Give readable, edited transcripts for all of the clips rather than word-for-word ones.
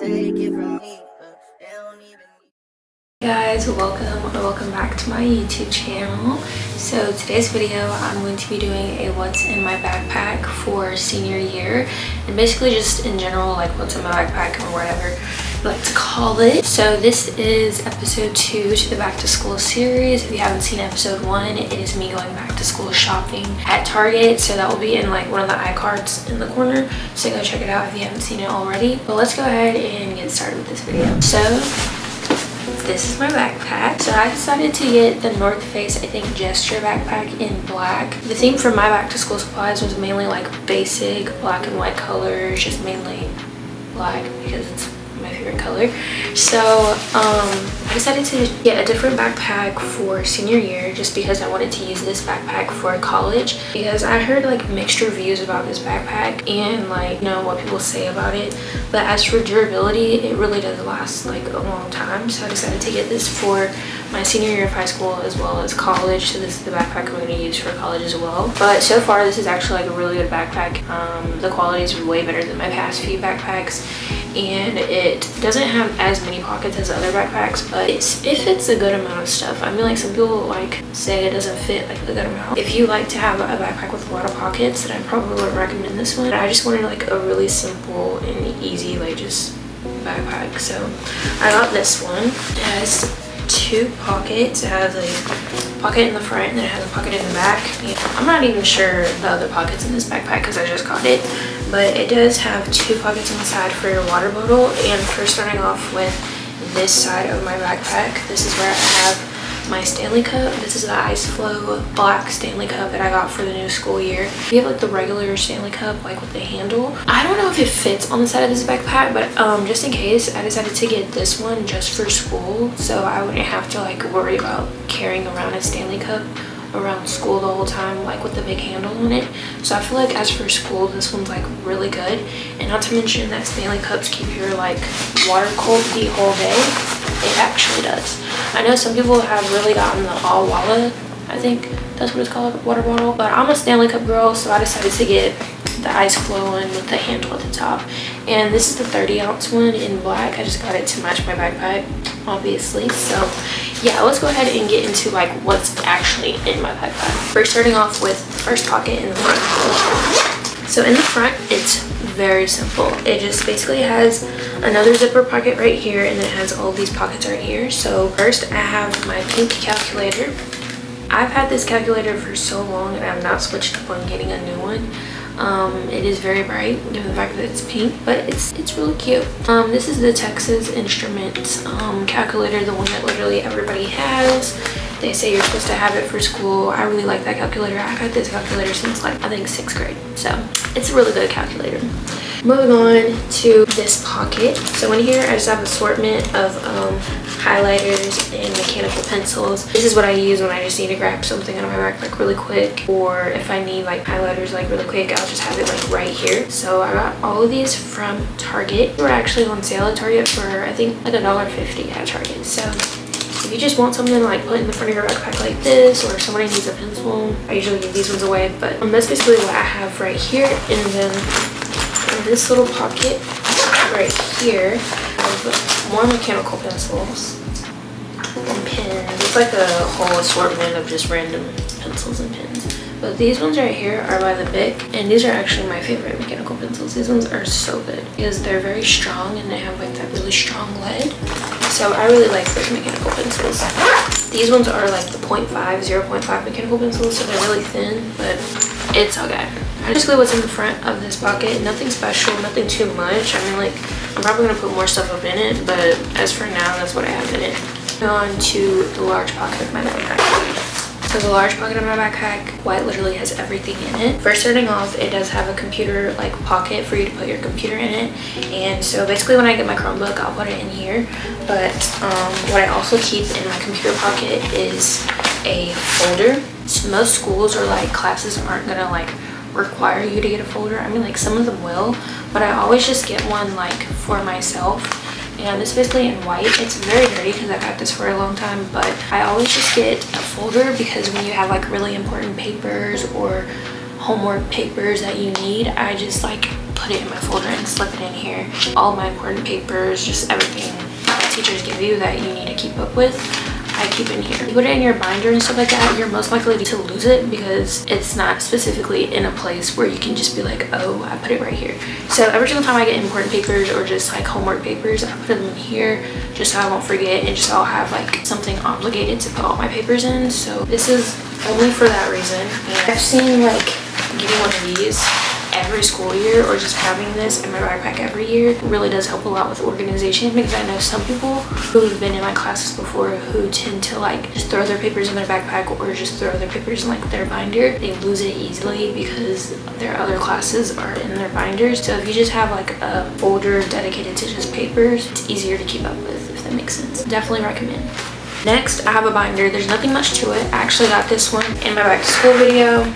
take it from me, but they don't even. Hey guys, welcome back to my YouTube channel. So today's video I'm going to be doing a what's in my backpack for senior year, and basically just in general like what's in my backpack or whatever you like to call it. So this is episode 2 to the back to school series. If you haven't seen episode 1, it is me going back to school shopping at Target, so that will be in like one of the iCards in the corner, so go check it out if you haven't seen it already. But let's go ahead and get started with this video. So this is my backpack. So I decided to get the North Face, I think, gesture backpack in black. The theme for my back to school supplies was mainly like basic black and white colors, just mainly black because it's my favorite color. So I decided to get a different backpack for senior year just because I wanted to use this backpack for college, because I heard like mixed reviews about this backpack and like, you know, what people say about it. But as for durability, it really does last like a long time. So I decided to get this for my senior year of high school as well as college. So this is the backpack I'm going to use for college as well. But so far this is actually like a really good backpack. The quality is way better than my past few backpacks, and it doesn't have as many pockets as other backpacks, but it fits a good amount of stuff. I mean, like, some people like say it doesn't fit like a good amount. If you like to have a backpack with a lot of pockets, then I probably would recommend this one. I just wanted like a really simple and easy like just backpack, so I got this one. It has 2 pockets. It has a pocket in the front and then it has a pocket in the back. I'm not even sure the other pockets in this backpack because I just got it, but it does have 2 pockets on the side for your water bottle. And first, starting off with this side of my backpack, this is where I have my Stanley Cup. This is the Ice Flow black Stanley Cup that I got for the new school year. You have like the regular Stanley Cup like with the handle. I don't know if it fits on the side of this backpack, but just in case, I decided to get this one just for school, so I wouldn't have to like worry about carrying around a Stanley Cup around school the whole time, like with the big handle on it. So I feel like as for school, this one's like really good. And not to mention that Stanley Cups keep your like water cold the whole day. It actually does. I know some people have really gotten the all Walla, I think that's what it's called, water bottle, but I'm a Stanley Cup girl, so I decided to get the Ice Flow one with the handle at the top. And this is the 30-ounce one in black. I just got it to match my backpack, obviously. So yeah, let's go ahead and get into like what's actually in my backpack. First, starting off with the first pocket in the front. So in the front, it's very simple. It just basically has another zipper pocket right here, and it has all these pockets right here. So first, I have my pink calculator. I've had this calculator for so long and I've not switched up on getting a new one. It is very bright given the fact that it's pink, but it's really cute. This is the Texas Instruments calculator, the one that literally everybody has. They say you're supposed to have it for school. I really like that calculator. I've had this calculator since like I think 6th grade, so it's a really good calculator. Moving on to this pocket. So in here I just have an assortment of highlighters and mechanical pencils. This is what I use when I just need to grab something out of my backpack really quick, or if I need like highlighters like really quick, I'll just have it like right here. So I got all of these from Target. They were actually on sale at Target for I think like $1.50 at Target. So if you just want something to like put in the front of your backpack like this, or if somebody needs a pencil, I usually give these ones away. But that's basically what I have right here. And then in this little pocket right here, I have more mechanical pencils and pens. It's like a whole assortment of just random pencils and pens. But these ones right here are by the Bic, and these are actually my favorite mechanical pencils. These ones are so good because they're very strong and they have like that really strong lead. So I really like those mechanical pencils. These ones are like the 0.5 mechanical pencils, so they're really thin, but it's okay. Basically what's in the front of this pocket, nothing special, nothing too much. I mean, like, I'm probably gonna put more stuff up in it, but as for now, that's what I have in it. On to the large pocket of my backpack. So the large pocket of my backpack quite literally has everything in it. First, starting off, it does have a computer like pocket for you to put your computer in it. And so basically when I get my Chromebook, I'll put it in here. But what I also keep in my computer pocket is a folder. So most schools or like classes aren't gonna like require you to get a folder. I mean, like, some of them will, but I always just get one like for myself. And it's basically in white. It's very dirty because I've had this for a long time, but I always just get a folder because when you have like really important papers or homework papers that you need, I just like put it in my folder and slip it in here. All my important papers, just everything teachers give you that you need to keep up with, I keep in here. You put it in your binder and stuff like that, you're most likely to lose it because it's not specifically in a place where you can just be like, oh, I put it right here. So every single time I get important papers or just like homework papers, I put them in here just so I won't forget and just so I'll have like something obligated to put all my papers in. So this is only for that reason. And I've seen like getting one of these every school year or just having this in my backpack every year really does help a lot with organization, because I know some people who've been in my classes before who tend to like just throw their papers in their backpack or just throw their papers in like their binder. They lose it easily because their other classes are in their binders. So if you just have like a folder dedicated to just papers, it's easier to keep up with, if that makes sense. Definitely recommend. Next, I have a binder. There's nothing much to it. I actually got this one in my back to school video.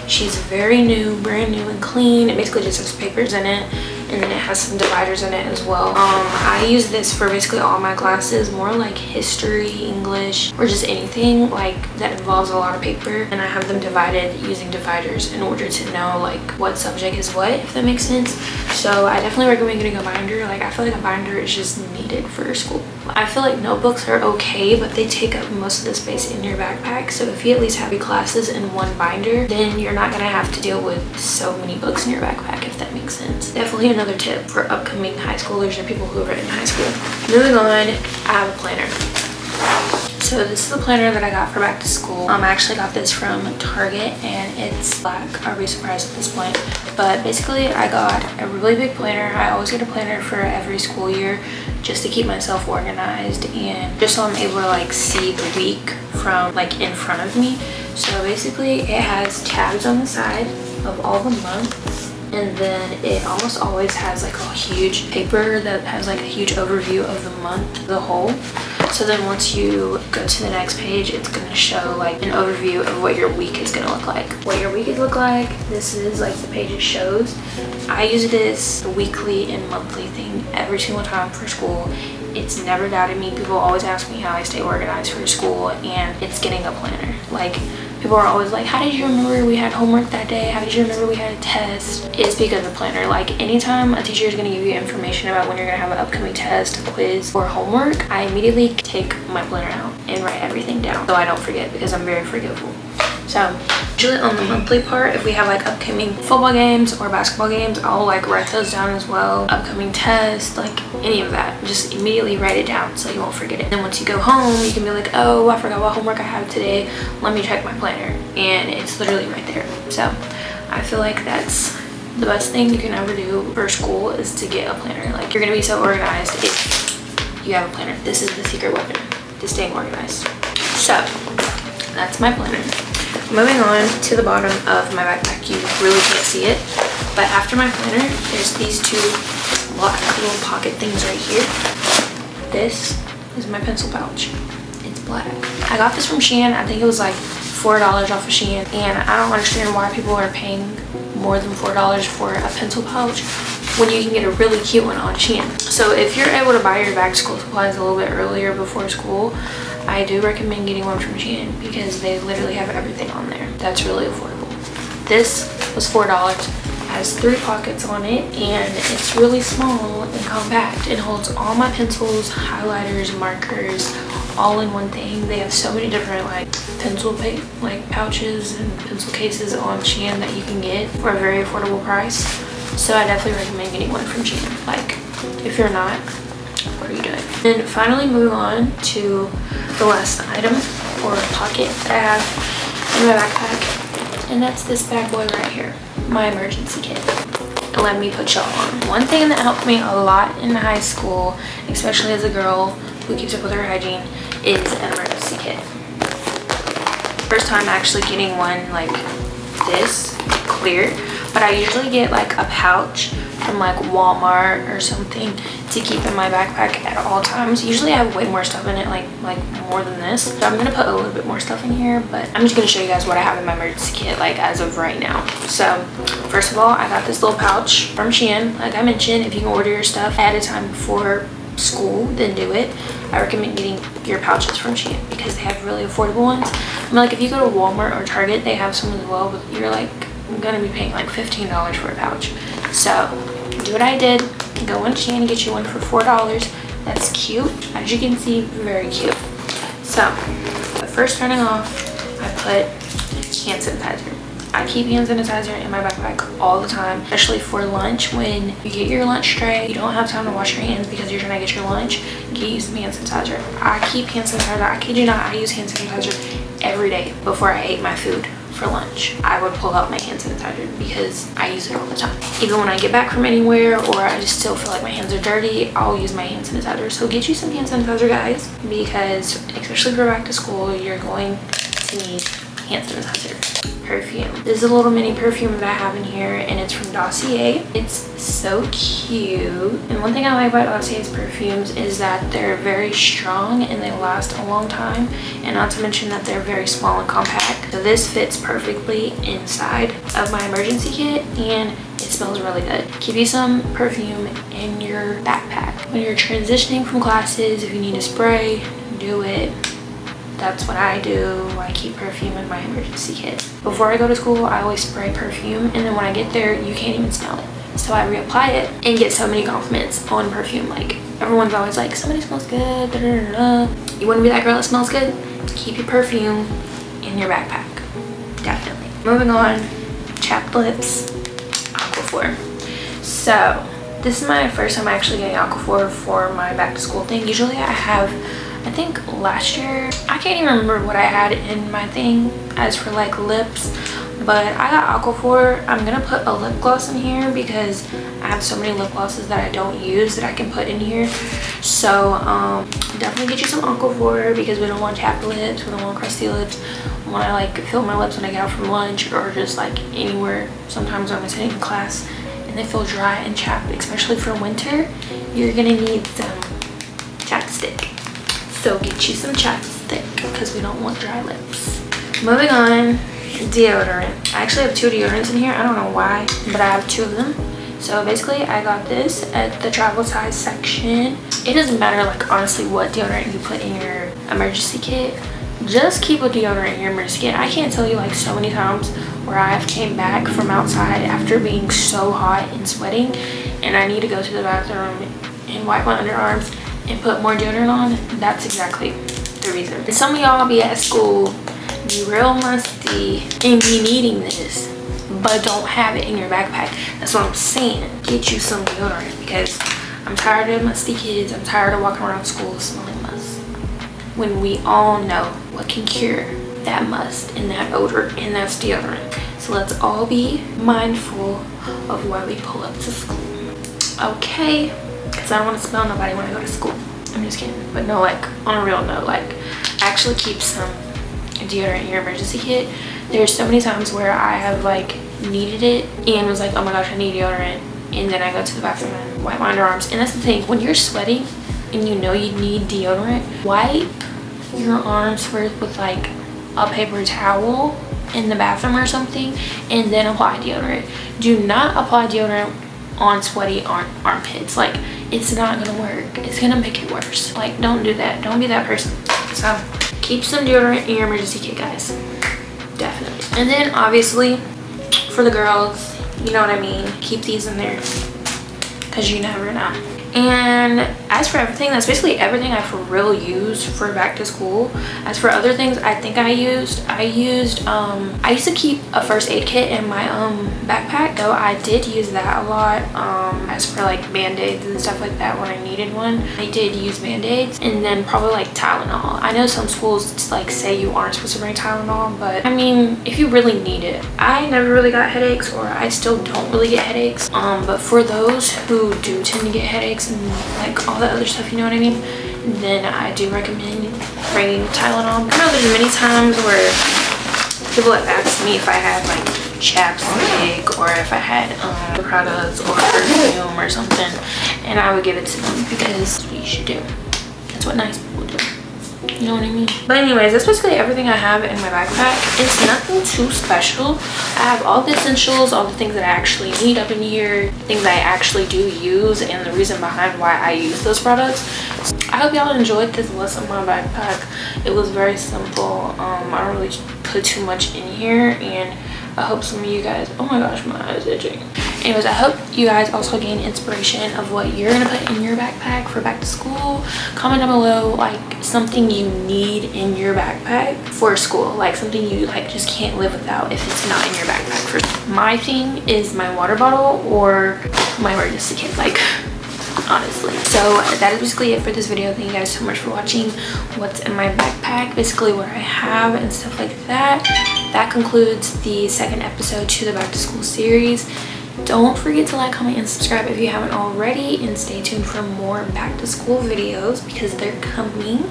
She's very new, brand new and clean. It basically just has papers in it, and then it has some dividers in it as well. I use this for basically all my classes, more like history, English, or just anything like that involves a lot of paper, and I have them divided using dividers in order to know like what subject is what, if that makes sense. So I definitely recommend getting a binder. Like I feel like a binder is just needed for school. I feel like notebooks are okay, but they take up most of the space in your backpack. So if you at least have your classes in one binder, then you're not gonna have to deal with so many books in your backpack, if that makes sense. Definitely another tip for upcoming high schoolers or people who are in high school. Moving on, I have a planner. So this is the planner that I got for back to school. I actually got this from Target and it's black. I'll be surprised at this point. But basically I got a really big planner. I always get a planner for every school year just to keep myself organized and just so I'm able to like see the week from like in front of me. So basically it has tabs on the side of all the months, and then it almost always has like a huge paper that has like a huge overview of the month, the whole. So then once you go to the next page, it's going to show like an overview of what your week is going to look like. What your week is look like, this is like the page it shows. I use this weekly and monthly thing every single time for school. It's never doubted me. People always ask me how I stay organized for school, and it's getting a planner. Like people are always like, how did you remember we had homework that day? How did you remember we had a test? It's because of planner. Like anytime a teacher is going to give you information about when you're going to have an upcoming test, a quiz, or homework, I immediately take my planner out and write everything down so I don't forget, because I'm very forgetful. So usually on the monthly part, if we have like upcoming football games or basketball games, I'll like write those down as well. Upcoming tests, like any of that, just immediately write it down so you won't forget it. And then once you go home, you can be like, oh, I forgot what homework I have today. Let me check my planner. And it's literally right there. So I feel like that's the best thing you can ever do for school, is to get a planner. Like you're gonna be so organized if you have a planner. This is the secret weapon to staying organized. So that's my planner. Moving on to the bottom of my backpack, you really can't see it, but after my planner, there's these two black little pocket things right here. This is my pencil pouch. It's black. I got this from Shein. I think it was like $4 off of Shein, and I don't understand why people are paying more than $4 for a pencil pouch when you can get a really cute one on Shein. So if you're able to buy your back to school supplies a little bit earlier before school, I do recommend getting one from Shein because they literally have everything on there. That's really affordable. This was $4. It has 3 pockets on it, and it's really small and compact. It holds all my pencils, highlighters, markers, all in one thing. They have so many different like pencil pouches and pencil cases on Shein that you can get for a very affordable price. So I definitely recommend getting one from Shein. Like if you're not, what are you doing? And finally moving on to the last item or pocket that I have in my backpack, and that's this bad boy right here, my emergency kit. And let me put y'all on. One thing that helped me a lot in high school, especially as a girl who keeps up with her hygiene, is an emergency kit. First time actually getting one like this clear, but I usually get like a pouch from like Walmart or something to keep in my backpack at all times. Usually I have way more stuff in it, like more than this. So I'm gonna put a little bit more stuff in here, but I'm just gonna show you guys what I have in my emergency kit like as of right now. So first of all, I got this little pouch from Shein. Like I mentioned, if you can order your stuff ahead of time before school, then do it. I recommend getting your pouches from Shein because they have really affordable ones. I mean, like if you go to Walmart or Target, they have some as well, but you're like I'm gonna be paying like $15 for a pouch. So do what I did, go on Shein and get you one for $4. That's cute. As you can see, very cute. So first starting off, I put hand sanitizer. I keep hand sanitizer in my backpack all the time, especially for lunch. When you get your lunch tray, you don't have time to wash your hands because you're trying to get your lunch, get you some hand sanitizer. I keep hand sanitizer, I kid you not, I use hand sanitizer every day. Before I ate my food for lunch, I would pull out my hand sanitizer because I use it all the time. Even when I get back from anywhere or I just still feel like my hands are dirty, I'll use my hand sanitizer. So get you some hand sanitizer, guys, because especially for back to school, you're going to need hand sanitizer. Perfume. This is a little mini perfume that I have in here, and it's from Dossier. It's so cute. And one thing I like about Dossier's perfumes is that they're very strong and they last a long time, and not to mention that they're very small and compact. So this fits perfectly inside of my emergency kit, and it smells really good. Keep you some perfume in your backpack. When you're transitioning from classes, if you need to spray, do it. That's what I do. I keep perfume in my emergency kit. Before I go to school, I always spray perfume, and then when I get there, you can't even smell it. So I reapply it and get so many compliments on perfume. Like, everyone's always like, somebody smells good, da, da, da, da. You want to be that girl that smells good? Keep your perfume in your backpack. Definitely. Moving on, chapped lips, Aquaphor. So this is my first time actually getting Aquaphor for my back to school thing. Usually I have, I think last year, I can't even remember what I had in my thing as for like lips, but I got Aquaphor. I'm gonna put a lip gloss in here because I have so many lip glosses that I don't use that I can put in here. So definitely get you some Aquaphor because we don't want chapped lips, we don't want crusty lips. When I like feel my lips when I get out from lunch or just like anywhere, sometimes when I'm sitting in class and they feel dry and chapped, especially for winter, you're gonna need some chapstick. So get you some chapstick because we don't want dry lips. Moving on, deodorant. I actually have 2 deodorants in here. I don't know why, but I have 2 of them. So basically I got this at the travel size section. It doesn't matter, like, honestly what deodorant you put in your emergency kit. Just keep a deodorant in your emergency kit. I can't tell you like so many times where I've came back from outside after being so hot and sweating and I need to go to the bathroom and wipe my underarms and put more deodorant on. That's exactly the reason. And some of y'all be at school, be real musty and be needing this, but don't have it in your backpack. That's what I'm saying. Get you some deodorant because I'm tired of musty kids. I'm tired of walking around school smelling must. When we all know what can cure that must and that odor, and that's deodorant. So let's all be mindful of why we pull up to school. Okay, because I don't want to smell nobody when I go to school. I'm just kidding. But no, like, on a real note, like, actually keep some deodorant in your emergency kit. There's so many times where I have like needed it and was like, oh my gosh, I need deodorant, and then I go to the bathroom and wipe my underarms. And that's the thing, when you're sweating and you know you need deodorant, wipe your arms first with like a paper towel in the bathroom or something and then apply deodorant. Do not apply deodorant on sweaty armpits. Like, it's not gonna work. It's gonna make it worse. Like, don't do that. Don't be that person. So keep some deodorant in your emergency kit, guys. Definitely. And then obviously for the girls, you know what I mean, keep these in there because you never know. And as for everything, that's basically everything I for real used for back to school. As for other things I think I used to keep a first aid kit in my backpack, though I did use that a lot. As for like band-aids and stuff like that, when I needed one, I did use band-aids. And then probably like Tylenol. I know some schools like say you aren't supposed to bring Tylenol, but I mean, if you really need it. I never really got headaches, or I still don't really get headaches, but for those who do tend to get headaches and like all the other stuff, you know what I mean, then I do recommend bringing Tylenol. I know there's many times where people have asked me if I had like chapstick or if I had products or perfume or something, and I would give it to them because that's what you should do. That's what nice people do. You know what I mean? But anyways, that's basically everything I have in my backpack. It's nothing too special. I have all the essentials, all the things that I actually need up in here, things I actually do use, and the reason behind why I use those products. So I hope y'all enjoyed this what's in my backpack. It was very simple. I don't really put too much in here, and I hope some of you guys, oh my gosh, my eye is itching. Anyways, I hope you guys also gain inspiration of what you're gonna put in your backpack for back to school. Comment down below like something you need in your backpack for school, like something you like just can't live without if it's not in your backpack. For my thing is my water bottle or my emergency kit, like honestly. So that is basically it for this video. Thank you guys so much for watching what's in my backpack, basically what I have and stuff like that. That concludes the second episode to the back to school series. Don't forget to like, comment, and subscribe if you haven't already, and stay tuned for more back to school videos because they're coming,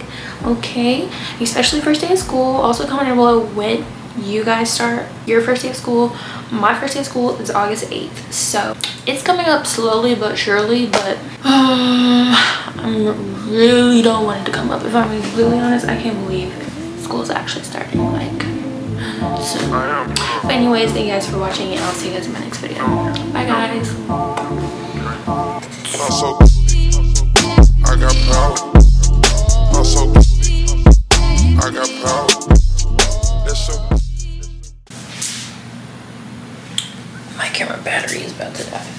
okay? Especially first day of school. Also comment down below when you guys start your first day of school. My first day of school is August 8th, so it's coming up slowly but surely, but I really don't want it to come up. If I'm really honest, I can't believe school's actually starting like soon. But anyways, thank you guys for watching, and I'll see you guys in my next video. Bye guys. I got power. I got power. My camera battery is about to die.